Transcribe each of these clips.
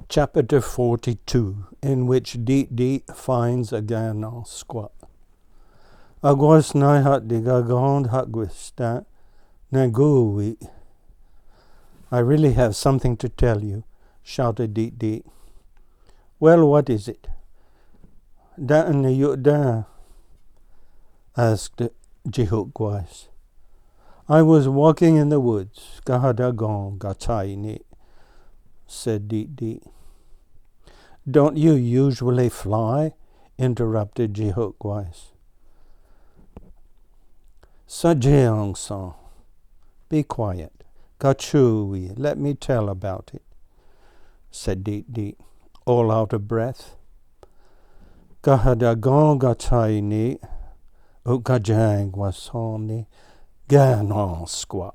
Chapter 42, in which Deet finds a Ganon squat. Agwas nai hat diga gond hat gwista nagui. I really have something to tell you, shouted Deet. Well, what is it? Da and you da, asked Jihukwas. I was walking in the woods, gahadagon gatai said Deet. Don't you usually fly? Interrupted Jihukwas. Sajeong-san, be quiet. Kachui, let me tell about it, said Deet, all out of breath. Gahadagon gatai ukajang wasoni ganon squat.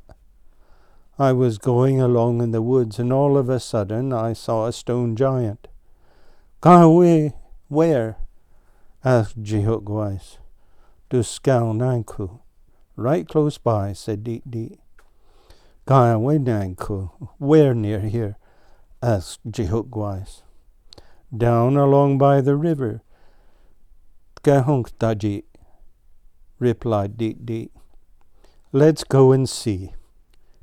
I was going along in the woods, and all of a sudden I saw a stone giant. Kawe, where? Asked Jihukwas. Duskau Nanku. Right close by, said Deet. Kawe Nanku. Where near here? Asked Jihukwas. Down along by the river. Kahunk replied Deet. Let's go and see.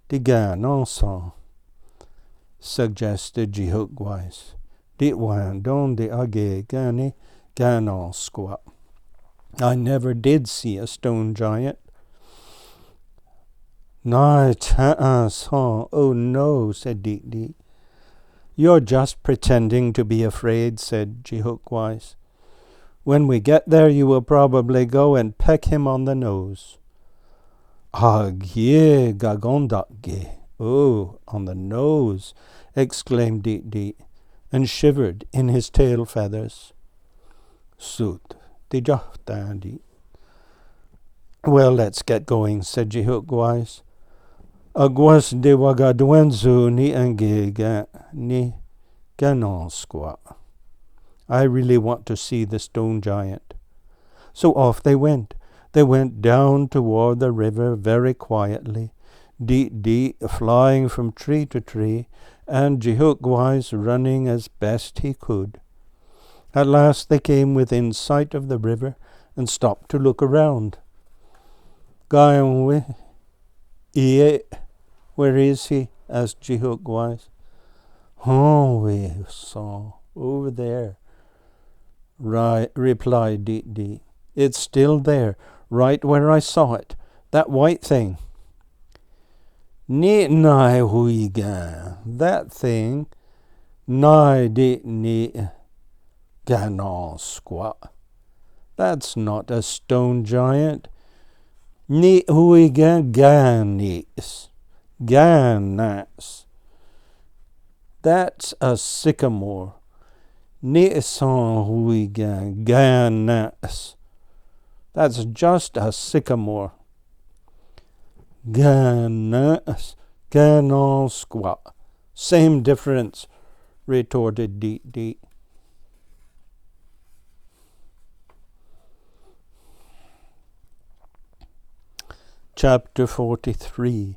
Digan ensemble, suggested Jihukwas. Ditwan don de age gani ganon squat. I never did see a stone giant. Nai son, oh no, said Deet. You're just pretending to be afraid, said Jihukwas. When we get there, you will probably go and peck him on the nose. Agye gagondage. Oh, on the nose, exclaimed Deet, and shivered in his tail feathers. Sut, dijahtandi. Well, let's get going, said Jihukwas. Agwas de wagadwenzu ni angega ni ganon squat. I really want to see the stone giant. So off they went. They went down toward the river very quietly, Deet flying from tree to tree, and Jihukwas running as best he could. At last they came within sight of the river and stopped to look around. Gaiwe, where is he? Asked Jihukwas. Oh, we saw over there, replied Deet. It's still there, right where I saw it, that white thing. Ni nai huiga, that thing, nai ni ganon squat. That's not a stone giant. Ni huiga ganas. That's a sycamore. Ni son huiga ganas. That's just a sycamore. Ganon squat. Same difference, retorted Deet. Chapter 43,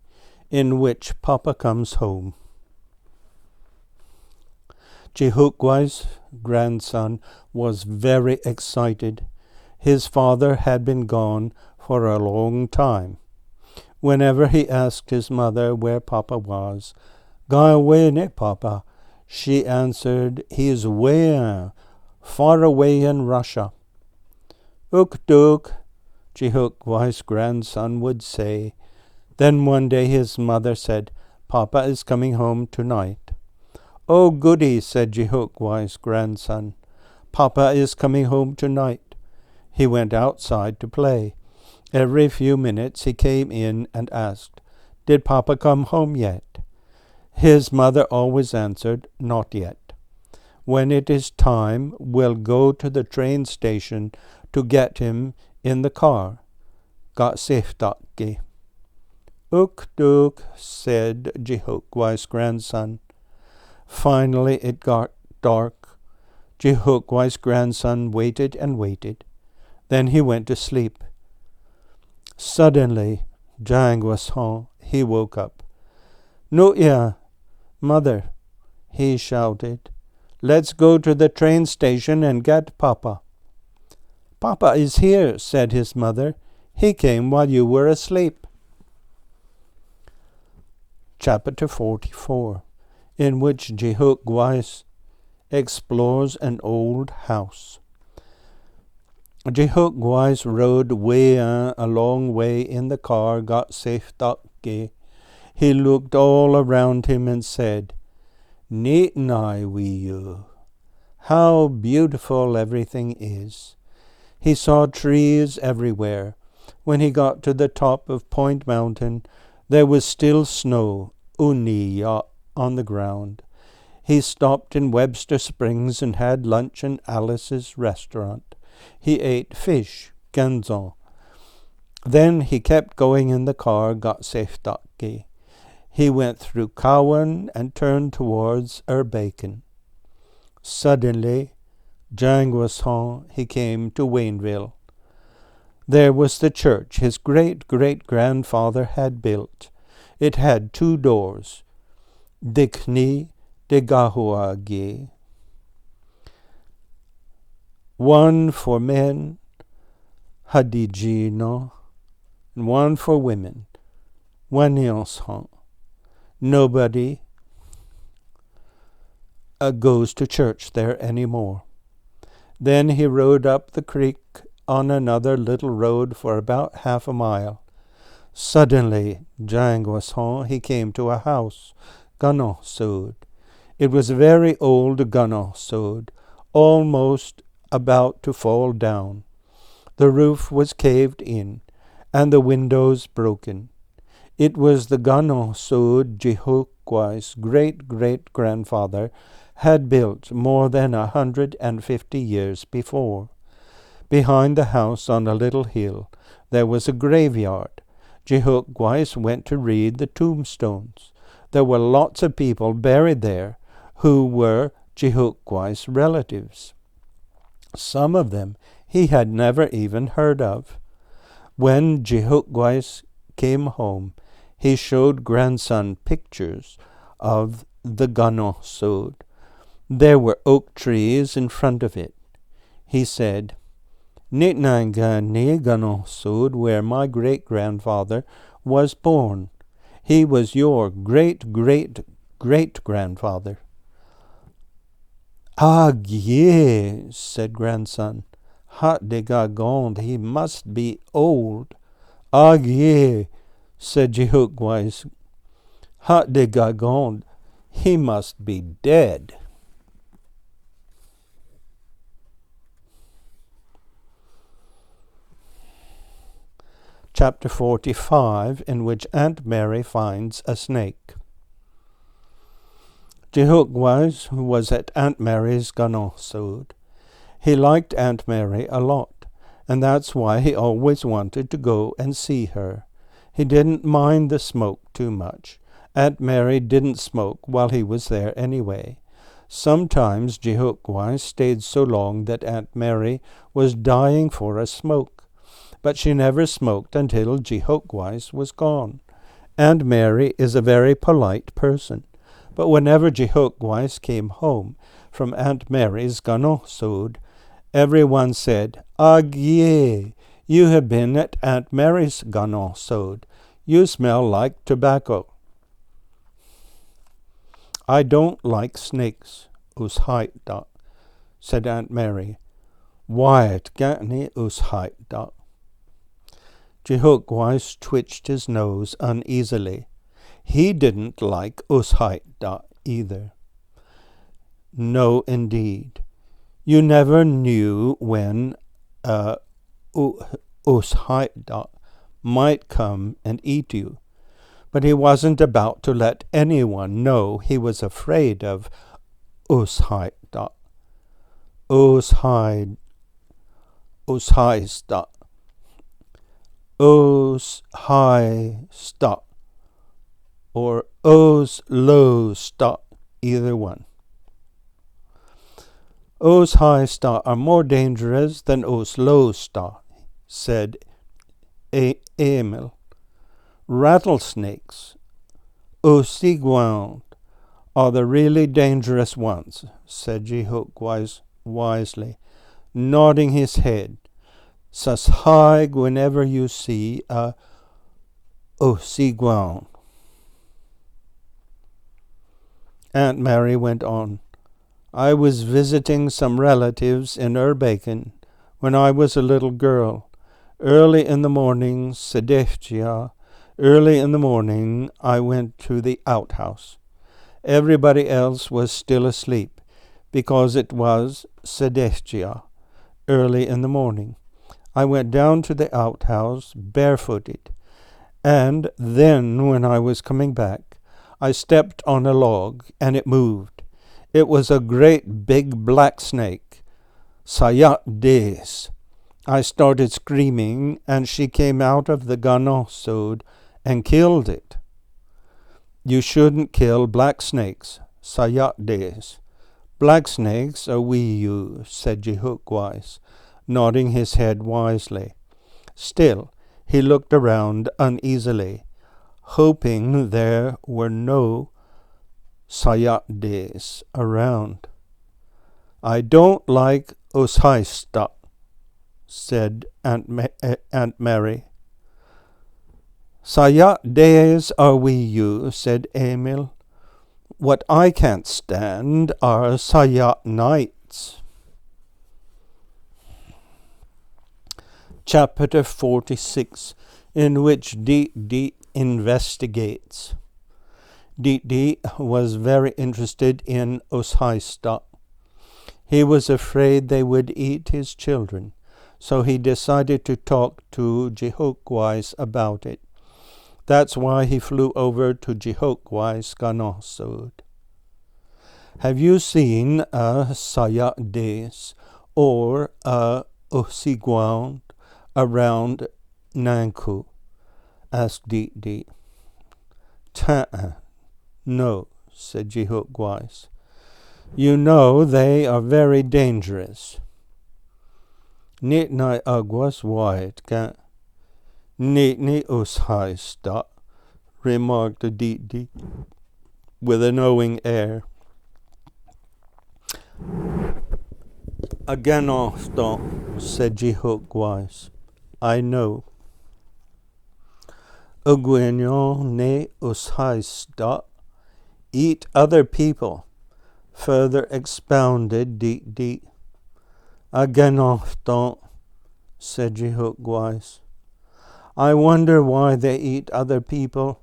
in which Papa comes home. Jihukwas' grandson was very excited. His father had been gone for a long time. Whenever he asked his mother where Papa was, "Gone away, ne, Papa?" she answered, "He is way far away in Russia." "Ukduk," Jihukwas' grandson would say. Then one day his mother said, "Papa is coming home tonight." "Oh, goody," said Jihukwas' grandson. "Papa is coming home tonight." He went outside to play. Every few minutes he came in and asked, "Did Papa come home yet?" His mother always answered, "Not yet. When it is time, we'll go to the train station to get him in the car." Gatsifdaki. "Ukduk," said Jihukwas' grandson. Finally it got dark. Jihukwas' grandson waited and waited. Then he went to sleep. Suddenly, Jangwason, he woke up. "Nutya, mother," he shouted. Let's go to the train station and get Papa." "Papa is here," said his mother. "He came while you were asleep." Chapter 44, in which Jehoash explores an old house. Jehoash rode a long way in the car, got safe Dake. He looked all around him and said, "Neat nigh we you. How beautiful everything is." He saw trees everywhere. When he got to the top of Point Mountain, there was still snow, uniya, on the ground. He stopped in Webster Springs and had lunch in Alice's restaurant. He ate fish, ganzon. Then he kept going in the car, got safe Dake. He went through Cowan and turned towards Bacon. Suddenly, Jangwason, he came to Wayneville. There was the church his great-great-grandfather had built. It had 2 doors, Dikni de Gahuagi, one for men, Hadijino, and one for women, Wanionson. Nobody goes to church there anymore. Then he rode up the creek on another little road for about half a mile. Suddenly, Jangwason, he came to a house, Ganosod. It was a very old Ganosod, almost about to fall down. The roof was caved in, and the windows broken. It was the Ganosod Jehoash great-great-grandfather had built more than 150 years before. Behind the house on a little hill there was a graveyard. Jehoash went to read the tombstones. There were lots of people buried there who were Jehoash's relatives. Some of them he had never even heard of. When Jehoash came home, he showed grandson pictures of the Ganosod. There were oak trees in front of it. He said, "Nitnanga ni Ganosod, where my great-grandfather was born. He was your great-great-great-grandfather." "Ah, yeah," said grandson. "Hot de gagond, he must be old." "Ah, yeah," said Jehoash. "Hot de gagond, he must be dead." Chapter 45, in which Aunt Mary finds a snake. Jehoash was at Aunt Mary's Ganosod. He liked Aunt Mary a lot, and that's why he always wanted to go and see her. He didn't mind the smoke too much. Aunt Mary didn't smoke while he was there anyway. Sometimes Jehoash stayed so long that Aunt Mary was dying for a smoke. But she never smoked until Jehoash was gone. Aunt Mary is a very polite person, but whenever Jehoash came home from Aunt Mary's Ganosod, everyone said, "Ag yea, you have been at Aunt Mary's Ganosod. You smell like tobacco." "I don't like snakes, Ushaita," said Aunt Mary. "Wyatt Gatney Ushaita." Jehoash twitched his nose uneasily. He didn't like Ushaita either. No, indeed. You never knew when Ushaita might come and eat you. But he wasn't about to let anyone know he was afraid of Ushaita. Ushaista. Ushaista. Or Oslosta, either one. Ushaista are more dangerous than Oslosta, said Emil. Rattlesnakes, Osiguand, are the really dangerous ones, said Jehuk wisely, nodding his head. Sashaig whenever you see a Osigwan. Aunt Mary went on. I was visiting some relatives in Urbacon when I was a little girl. Early in the morning, early in the morning, I went to the outhouse. Everybody else was still asleep, because it was Sedeftia, early in the morning. I went down to the outhouse barefooted, and then when I was coming back, I stepped on a log, and it moved. It was a great big black snake. Sayat des. I started screaming, and she came out of the ganosod and killed it. You shouldn't kill black snakes, Sayat des. Black snakes are wiyu, said Jehuk nodding his head wisely. Still, he looked around uneasily, hoping there were no Sayat around. I don't like Oshaista, said Aunt Mary. Sayat are wiyu, said Emil. What I can't stand are Sayat nights. Chapter 46, in which Di investigates. Di was very interested in Oshaista. He was afraid they would eat his children, so he decided to talk to Jehuk about it. That's why he flew over to Jehuk Ganosod. Have you seen a Sayat des or a Osigwan around Nanku? Asked Di. No, said Jehuk. You know they are very dangerous. Nitnai agwas white ka. Nitni Oshaista, remarked Di with a knowing air. Again often, said Jehuk. I know. Uguenyon ne Oshaista, eat other people, further expounded Di. Again often, said Jehuk. I wonder why they eat other people,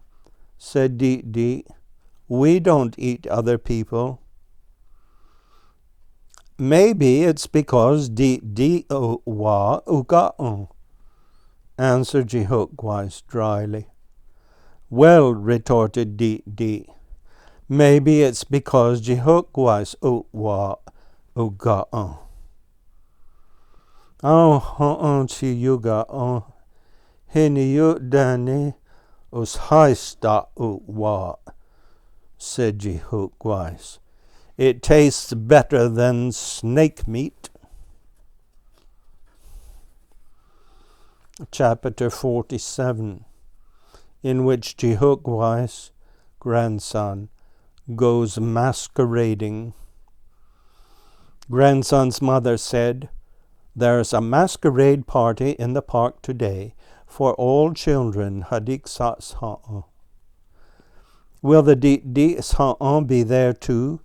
said Di. We don't eat other people. Maybe it's because Di wa uga'on, answered Jehuk dryly. Well, retorted Di. Maybe it's because Jehuk wa uga'on. Oh, chiyuga Hiniyu dani Oshaista wa, said Jehuk. It tastes better than snake meat. Chapter 47, in which Jehuk grandson, goes masquerading. Grandson's mother said, There's a masquerade party in the park today for all children. Will the Di be there too?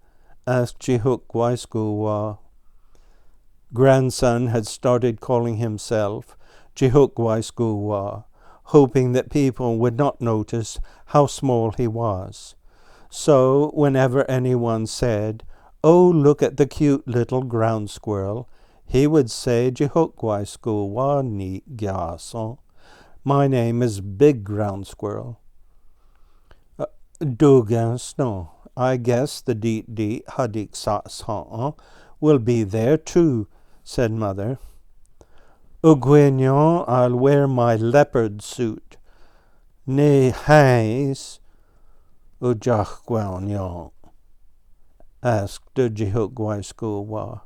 Asked Jehuk. Grandson had started calling himself Jehuk, hoping that people would not notice how small he was. So whenever anyone said, Oh, look at the cute little ground squirrel, he would say Jehuk ni garçon. My name is Big Ground Squirrel. Dugasno. I guess the Di will be there too, said Mother. Uguignon, I'll wear my leopard suit. Ne haes Ujachguignon, asked Jehuk.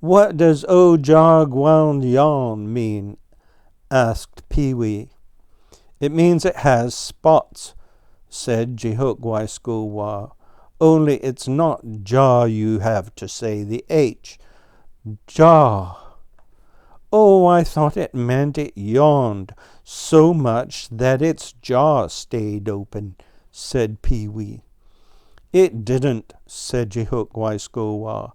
What does Ojagguignon mean? Asked Pee-wee. It means it has spots, said Jehuk. Only it's not jaw you have to say, the H. Jaw. Oh, I thought it meant it yawned so much that its jaw stayed open, said Pee-wee. It didn't, said Jehukwaisgowa,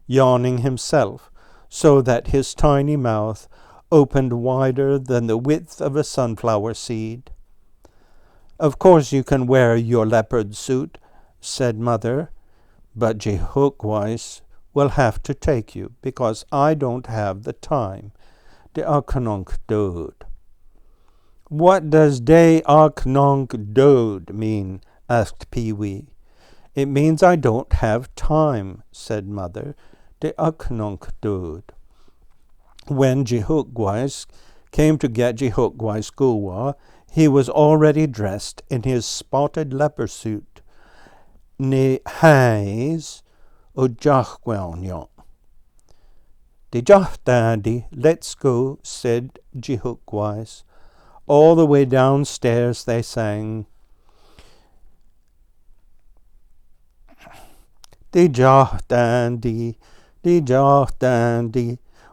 yawning himself, so that his tiny mouth opened wider than the width of a sunflower seed. Of course you can wear your leopard suit, said Mother, but Jehukwais will have to take you, because I don't have the time. De Aknonk Dode. What does De Aknonk Dode mean? Asked Pee-wee. It means I don't have time, said Mother. De Aknonk Dode. When Jehukwais came to get Jehukwaisgowa, he was already dressed in his spotted leopard suit. Ne hais o jachwelnyon. De jach daddy, let's go, said Jehukwas. All the way downstairs they sang. De jach dandy,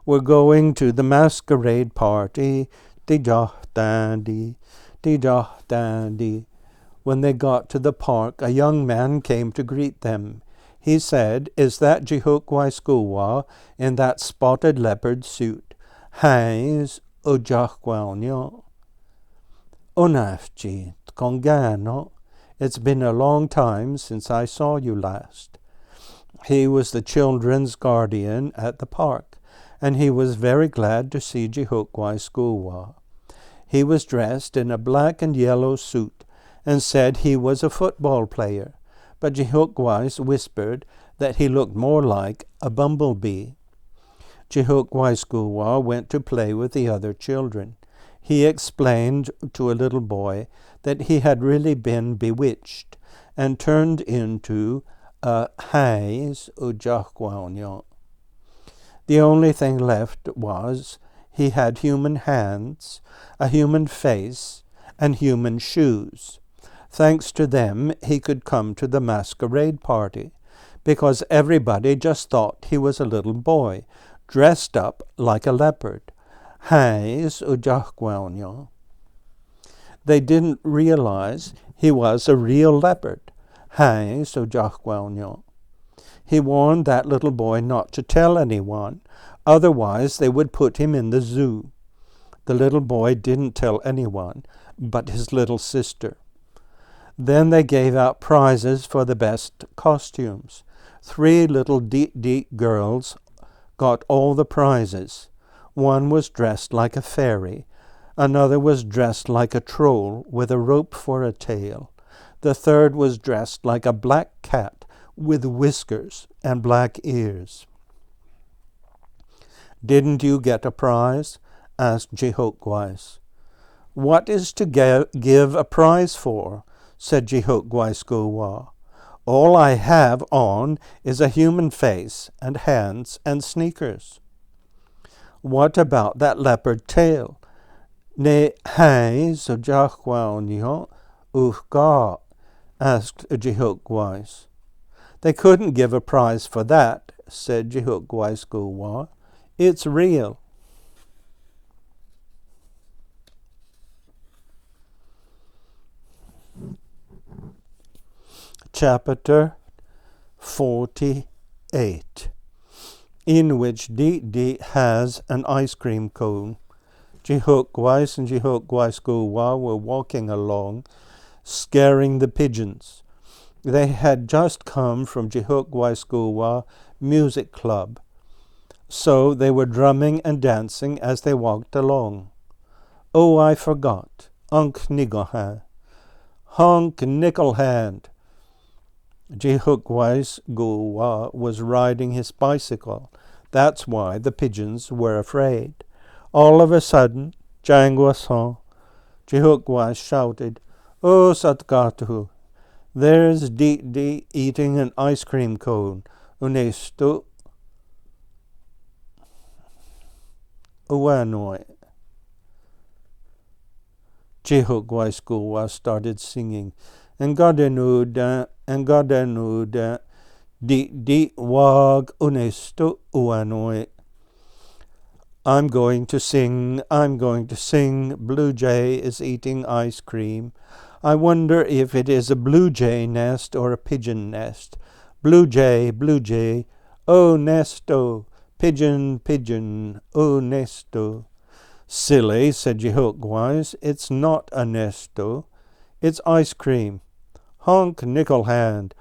we're going to the masquerade party. De jach dandy. When they got to the park, a young man came to greet them. He said, Is that Jehukwaisgowa in that spotted leopard suit? Hais o jachwelnyo. Onafji Kongano. It's been a long time since I saw you last. He was the children's guardian at the park, and he was very glad to see Jehukwaisgowa. He was dressed in a black and yellow suit, and said he was a football player, but Jehukwais whispered that he looked more like a bumblebee. Jehukwaisgowa went to play with the other children. He explained to a little boy that he had really been bewitched and turned into a hais ujahkwaonyo. The only thing left was he had human hands, a human face, and human shoes. Thanks to them, he could come to the masquerade party, because everybody just thought he was a little boy, dressed up like a leopard. Hais ujahkwaonyo. They didn't realize he was a real leopard. Hais ujahkwaonyo. He warned that little boy not to tell anyone, otherwise they would put him in the zoo. The little boy didn't tell anyone but his little sister. Then they gave out prizes for the best costumes. 3 little deet girls got all the prizes. One was dressed like a fairy. Another was dressed like a troll with a rope for a tail. The third was dressed like a black cat with whiskers and black ears. Didn't you get a prize? Asked Jehukwais. What is to give a prize for? Said Jehukwaisgowa. All I have on is a human face and hands and sneakers. What about that leopard tail? Ne hais ujahkwaonyo uhka, asked Jehukwais. They couldn't give a prize for that, said Jehukwaisgowa. It's real. Chapter 48, in which Deet has an ice cream cone. Jehukwais and Jehukwaisgowa were walking along, scaring the pigeons. They had just come from Jehukwaisgowa Music Club, so they were drumming and dancing as they walked along. Oh, I forgot. Unk Nigglehand. Honk Nickelhand. Jehukwaisgowa was riding his bicycle. That's why the pigeons were afraid. All of a sudden, Jangwason, Jehukwais shouted, Oh, Satkatu, there's Deet eating an ice cream cone. Unestu Uwanoi. Jehukwaisgowa started singing, Engadenuda, di wag unesto uanoe. I'm going to sing, Bluejay is eating ice cream. I wonder if it is a bluejay nest or a pigeon nest. Bluejay, oh nesto, pigeon, oh nesto. Silly, said Hook-wise, it's not a nesto, it's ice cream. Honk Nickelhand,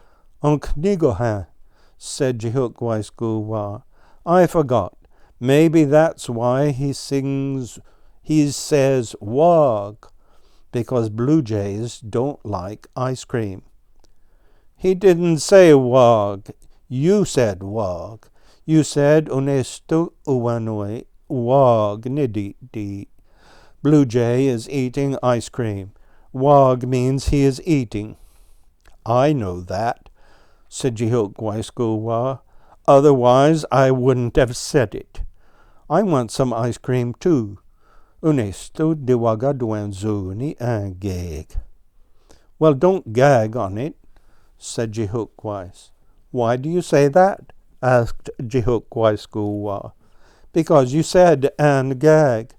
said Hook-wise Goo-wah. I forgot. Maybe that's why he says wog, because bluejays don't like ice cream. He didn't say wog. You said wog. You said unesto uanoi wog niditi. Bluejay is eating ice cream. Wog means he is eating. I know that, said Jihokwaiskuwa. Otherwise I wouldn't have said it. I want some ice cream too. Unesto diwaga duanzuni and gag. Well, don't gag on it, said Jihookwise. Why do you say that? Asked Jihookwise. Because you said and gag,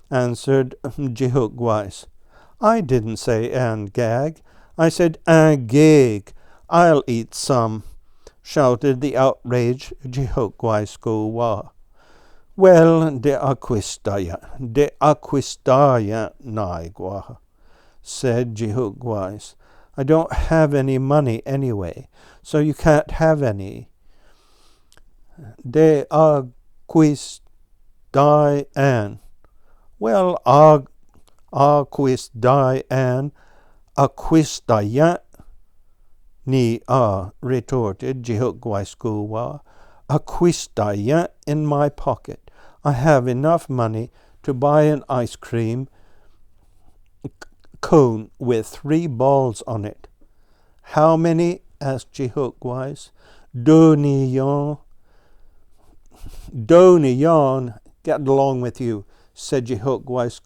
answered Jihookwise. I didn't say and gag. I said and gag. I'll eat some, shouted the outraged Jihookwise. Well, de aquistaya naigwa, said Jihookwise. I don't have any money anyway, so you can't have any. De aquistaya. Well, aquistaya, aquistaya ni retorted Jihookwise. Aquistaya in my pocket. I have enough money to buy an ice cream cone with 3 balls on it. How many? Asked Jihookwise. Doniyon. Get along with you, said Jihookwise.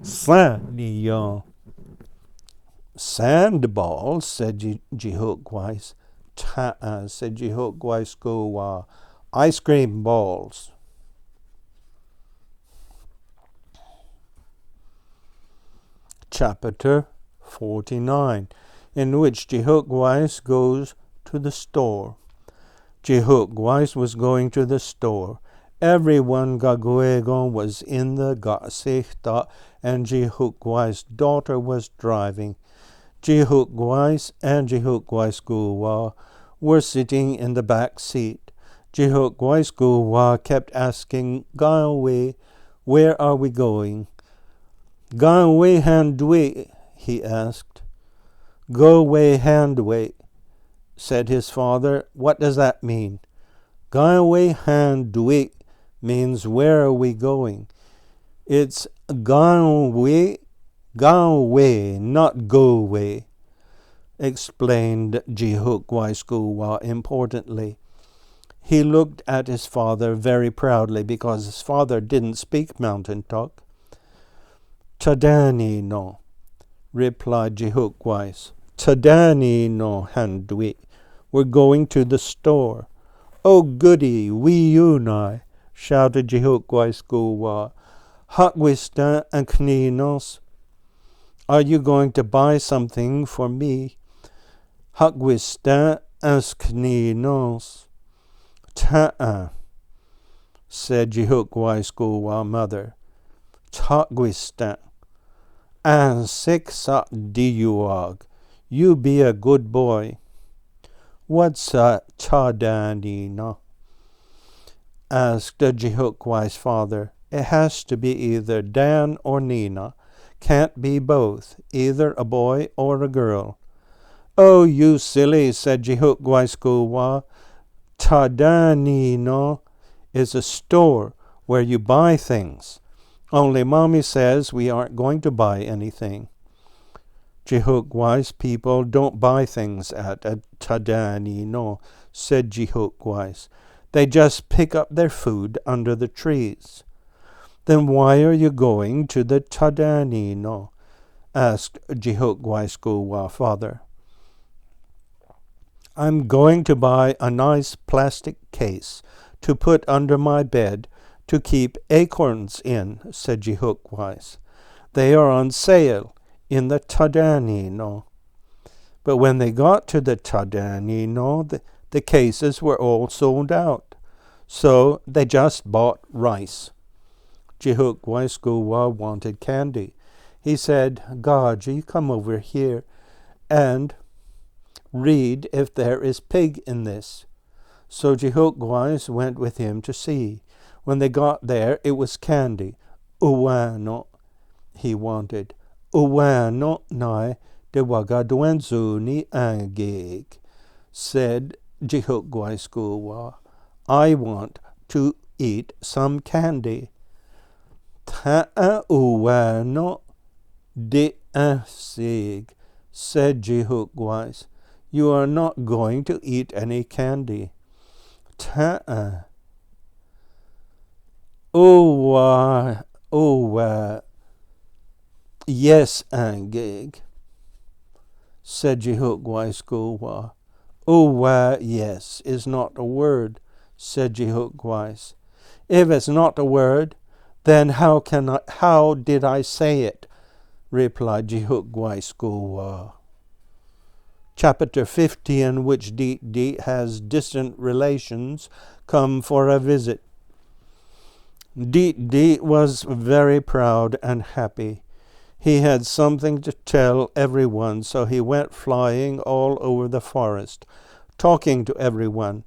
Sandiyon. Sand balls, said Jihookwise. Ta-a, said Jihookwise. Ice cream balls. Chapter 49, in which Jihookwise goes to the store. Jihookwise was going to the store. Everyone Gaguegon was in the Gasichta, and Jihookwise' daughter was driving. Jihookwise and Jihookwise were sitting in the back seat. Jihookwise kept asking Gawe, where are we going? Gawe handwe, he asked. Go way handway, said his father. What does that mean? Gawe handwe means where are we going? It's gawe, not go way, explained Jihookwise importantly. He looked at his father very proudly because his father didn't speak mountain talk. Tadani no, replied Jihookwise. Tadani no handwi. We're going to the store. Oh goody, we unai, shouted Jihookwise. Hakwista and kninos. Are you going to buy something for me? Hakwista and kninos. Ta-a, said Jihookwise mother. Hakwista. And siksa diuag. You be a good boy. What's a tadani? Asked Jihookwise father. It has to be either Dan or Nina. Can't be both, either a boy or a girl. Oh, you silly, said Jihookwise. Tadani is a store where you buy things. Only Mommy says we aren't going to buy anything. Jihookwise people don't buy things at a Tadani, said Jihookwise. They just pick up their food under the trees. Then why are you going to the Tadani? asked Jihukwaiskuwa father. I'm going to buy a nice plastic case to put under my bed to keep acorns in, said Jihukwais. They are on sale in the Tadanino. But when they got to the Tadanino, the cases were all sold out. So they just bought rice. Jihukwaiskuwa wanted candy. He said, Gaji, come over here and read if there is pig in this. So Jihukwas went with him to see. When they got there, it was candy. Uwano, he wanted. Uwano nai de wagadwenzuni angig, said Jihukwaiskuwa. I want to eat some candy. Ta'a uwano de asig, said Jihukwas. You are not going to eat any candy. Ta'a. Owa. Yes, Angig, said Jihukwaiskuwa. Owa, yes, is not a word, said Jihukwas. If it's not a word, then how did I say it? Replied Jihukwaiskuwa. Chapter 50, in which Deet has distant relations come for a visit. Deet was very proud and happy. He had something to tell everyone, so he went flying all over the forest, talking to everyone.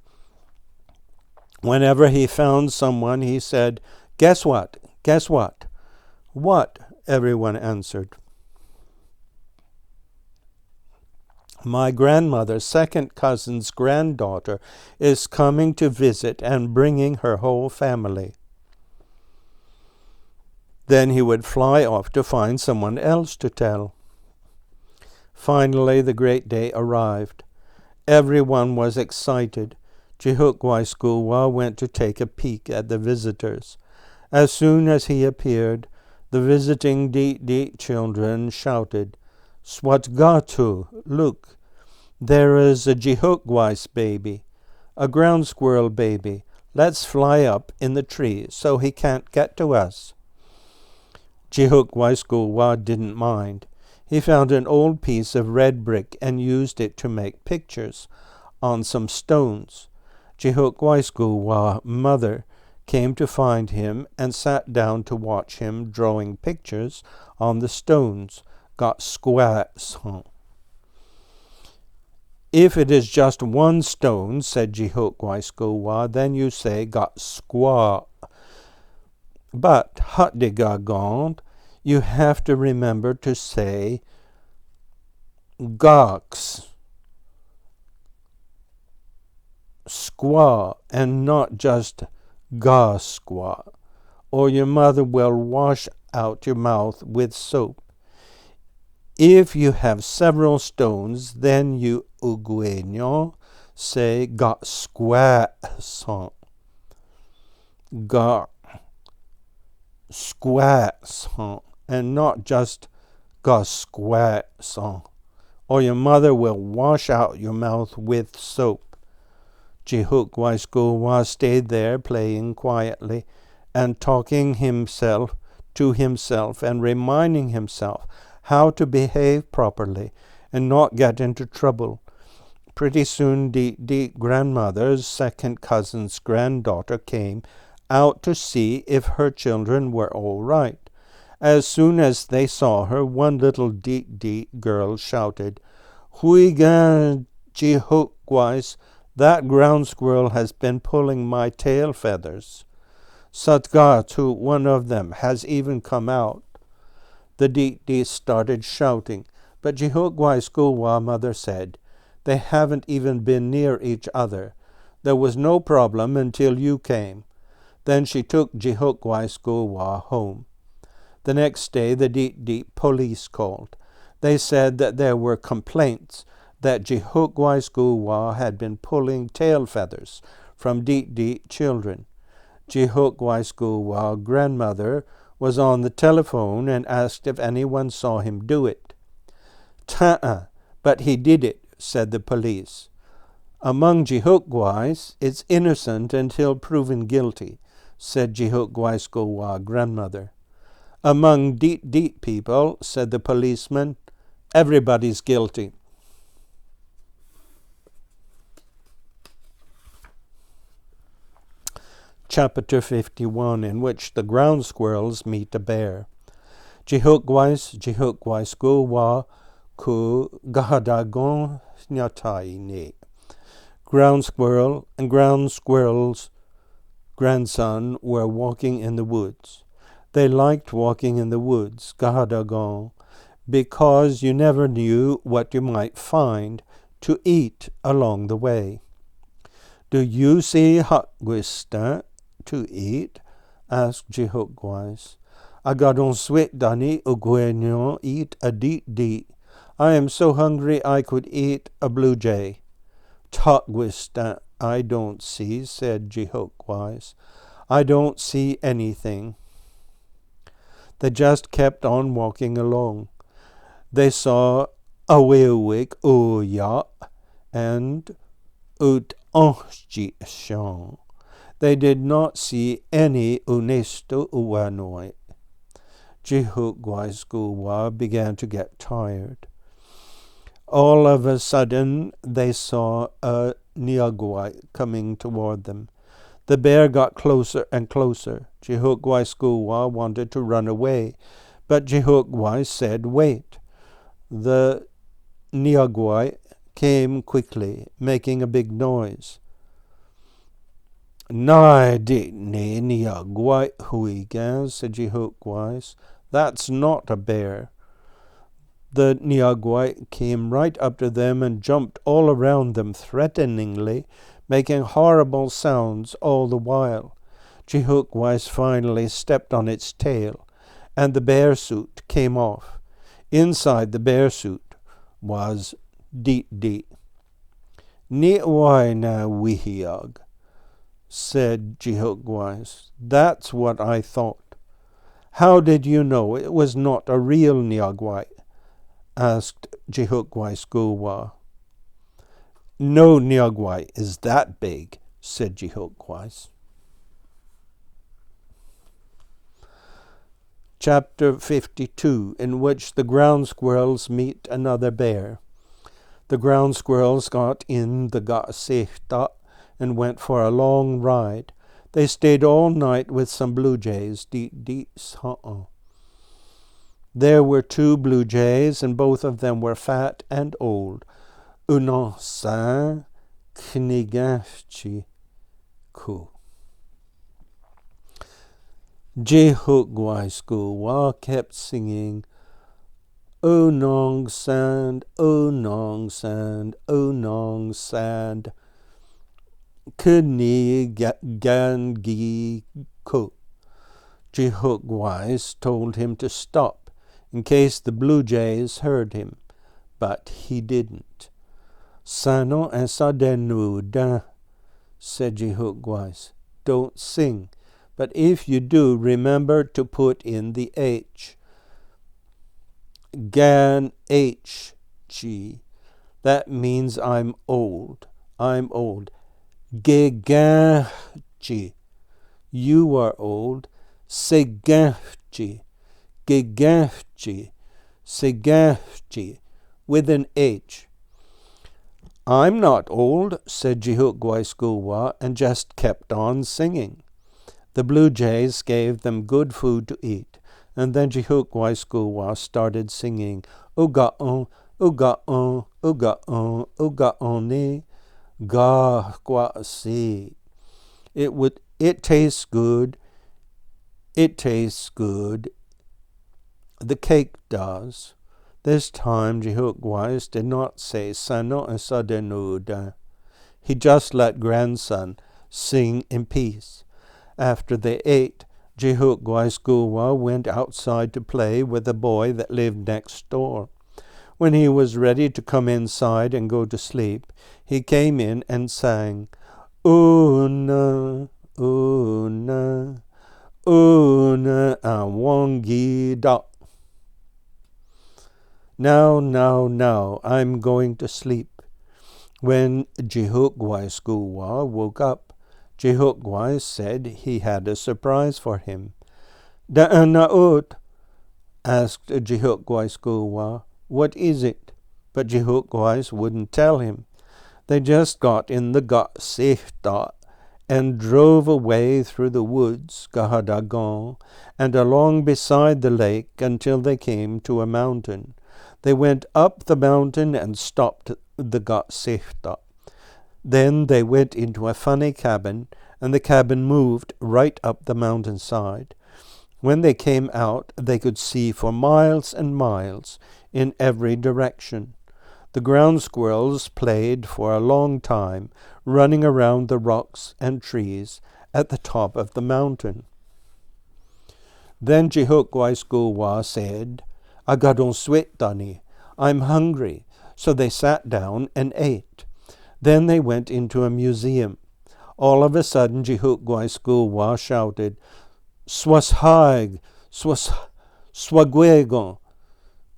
Whenever he found someone, he said, Guess what? Guess what? What? Everyone answered. My grandmother's second cousin's granddaughter is coming to visit and bringing her whole family. Then he would fly off to find someone else to tell. Finally, the great day arrived. Everyone was excited. Jihukwaiskuwa went to take a peek at the visitors. As soon as he appeared, the visiting Deet children shouted, Swatgatu, look, there is a Jihukwais baby, a ground squirrel baby. Let's fly up in the tree so he can't get to us. Jihukwaiskuwa didn't mind. He found an old piece of red brick and used it to make pictures on some stones. Jihukwaiskuwa's mother came to find him and sat down to watch him drawing pictures on the stones. Got squats. If it is just one stone, said Jihukwaiskuwa, then you say got squat. But, Hutdigagond, you have to remember to say gox, squaw, and not just ga squaw, or your mother will wash out your mouth with soap. If you have several stones, then you ugueño say ga squat son. Ga squat and not just ga squat, or your mother will wash out your mouth with soap. Jihukwaiskuwa stayed there playing quietly and talking to himself and reminding himself how to behave properly and not get into trouble. Pretty soon Deet grandmother's second cousin's granddaughter came out to see if her children were all right. As soon as they saw her, one little Deet girl shouted, Huigan Jihukwas, that ground squirrel has been pulling my tail feathers. Satgatu, one of them, has even come out. The Deet started shouting, but Jihukwaiskuwa's mother said, They haven't even been near each other. There was no problem until you came. Then she took Jihukwaiskuwa home. The next day the Deet police called. They said that there were complaints that Jihukwaiskuwa had been pulling tail feathers from Deet children. Jihukwaiskuwa's grandmother was on the telephone and asked if anyone saw him do it. "Ta-uh, but he did it," said the police. "Among Jihukguais, it's innocent until proven guilty," said Jihukguais Gowa grandmother. "Among Deet people," said the policeman, "everybody's guilty." Chapter 51, in which the ground squirrels meet a bear. Jihukguais Gowa ku gahadagon nyataine. Ground squirrel and ground squirrel's grandson were walking in the woods. They liked walking in the woods, gahadagon, because you never knew what you might find to eat along the way. "Do you see hakguista to eat?" asked Jihukguais. "Agadon sweet dani uguenyo eat a deet. I am so hungry I could eat a bluejay." "Hakguista I don't see," said Jihukguais. "I don't see anything." They just kept on walking along. They saw a wewik uya and ut onjishon. They did not see any unesto uwanoi. Jihukguais Gowa began to get tired. All of a sudden, they saw a Niagwai coming toward them. The bear got closer and closer. Jihukguais Gowa wanted to run away, but Jihukguais said, "Wait." The Niagwai came quickly, making a big noise. "Nai ditne Niagwai huigan," said Jihukguais. "That's not a bear." The Niagwai came right up to them and jumped all around them threateningly, making horrible sounds all the while. Jihukguais finally stepped on its tail, and the bear suit came off. Inside the bear suit was Deet. "Ni'wai na wihiag," said Jihukguais. "That's what I thought." "How did you know it was not a real Niagwai?" asked Jihukguais Gowa. "No Niagwai is that big," said Jihukguais. Chapter 52, in which the ground squirrels meet another bear. The ground squirrels got in the gasehta and went for a long ride. They stayed all night with some bluejays. There were 2 bluejays, and both of them were fat and old. Unonsan knigachi ku. Jihukguais Gowa kept singing, "O nong sand, O nong sand, O nong sand, knigangi ku." Jihukguais told him to stop, in case the bluejays heard him, but he didn't. "Sano and sadenuda," said Jihukguais. "Don't sing, but if you do, remember to put in the H. Gan H G. That means I'm old. I'm old. Geganchi. You are old. Seganchi. Geganchi. Seganchi. With an H. "I'm not old," said Jihukguais Gowa, and just kept on singing. The bluejays gave them good food to eat, and then Jihukguais Gowa started singing, "Uga-on, uga-on, uga-on, uga-on-ni, ga-kwa-si." It tastes good. It tastes good. The cake does. This time Jihukguais did not say Sano and Sadenuda. He just let grandson sing in peace. After they ate, Jihukguais Gowa went outside to play with a boy that lived next door. When he was ready to come inside and go to sleep, he came in and sang, "Una, una, una." Una Awangi Da. Now, I'm going to sleep. When Jihukwaiskuwa woke up, Jihukwa said he had a surprise for him. Da'anaut, asked Jihukwaiskuwa, what is it? But Jihukwa wouldn't tell him. They just got in the Sefta and drove away through the woods, Gahadagon, and along beside the lake until they came to a mountain. They went up the mountain and stopped the Sefta. Then they went into a funny cabin, and the cabin moved right up the mountainside. When they came out, they could see for miles and miles in every direction. The ground squirrels played for a long time, running around the rocks and trees at the top of the mountain. Then Jihukwaiskuwa said, Agadon Swetani, I'm hungry. So they sat down and ate. Then they went into a museum. All of a sudden Jihukwaiskuwa shouted, Swashaig, Swagwegon.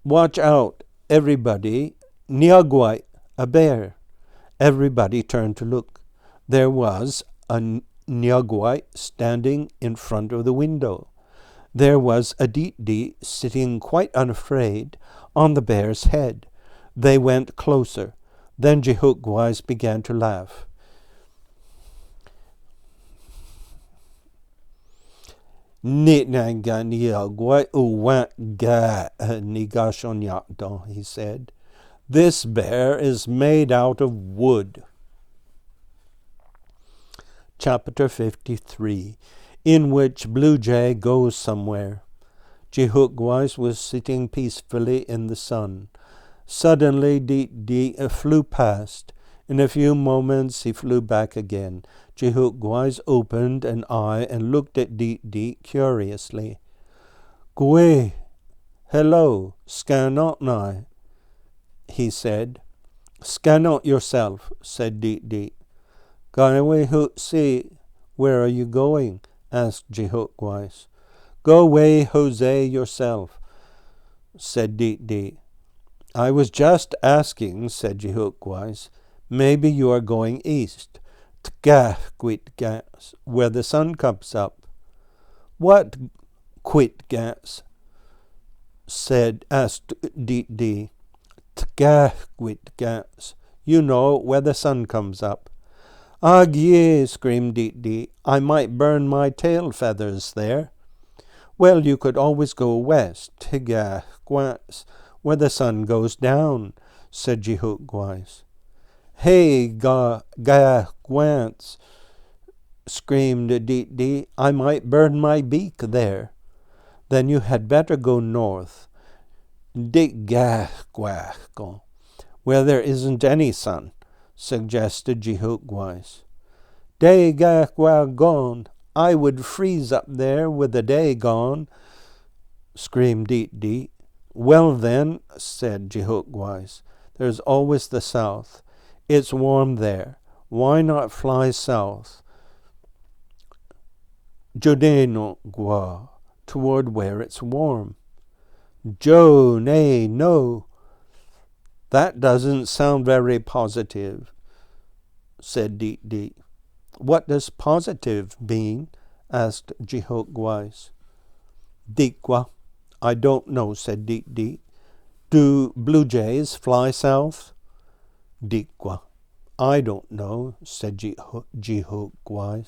Watch out, everybody. Niagwai, a bear. Everybody turned to look. There was a Niagwai standing in front of the window. There was a Deet sitting quite unafraid on the bear's head. They went closer. Then Jihukwa began to laugh. He said, this bear is made out of wood. Chapter 53, in which Bluejay goes somewhere. Jihukwa was sitting peacefully in the sun. Suddenly Deet flew past. In a few moments he flew back again. Jihukwa opened an eye and looked at Deet curiously. Gwe, hello, Scanotnai, he said. Scanot yourself, said Deet. Gaiwe Hutsi, where are you going? Asked Jihukwa. Go away, Jose, yourself, said Deet. I was just asking, said Jihukwa. Maybe you are going east, Tgah, where the sun comes up. What Quitgas? asked Deet. Tgah, you know, where the sun comes up. Ag ye, screamed Deet. I might burn my tail feathers there. Well, you could always go west, Tgah, where the sun goes down, said Jihukwa. Hey, Gwants, screamed Deet. I might burn my beak there. Then you had better go north, Digagwako, where there isn't any sun, suggested Jihukwa. Digagwagon, I would freeze up there with the day gone, screamed Deet. Well then, said Jihukwa, there's always the south. It's warm there. Why not fly south? Jodeno Gwa, toward where it's warm. Jo, nay, no. That doesn't sound very positive, said Deet. What does positive mean? Asked Jihukwa. Dikwa, I don't know, said Deet. Do bluejays fly south? Dikwa, I don't know, said Jihukwa.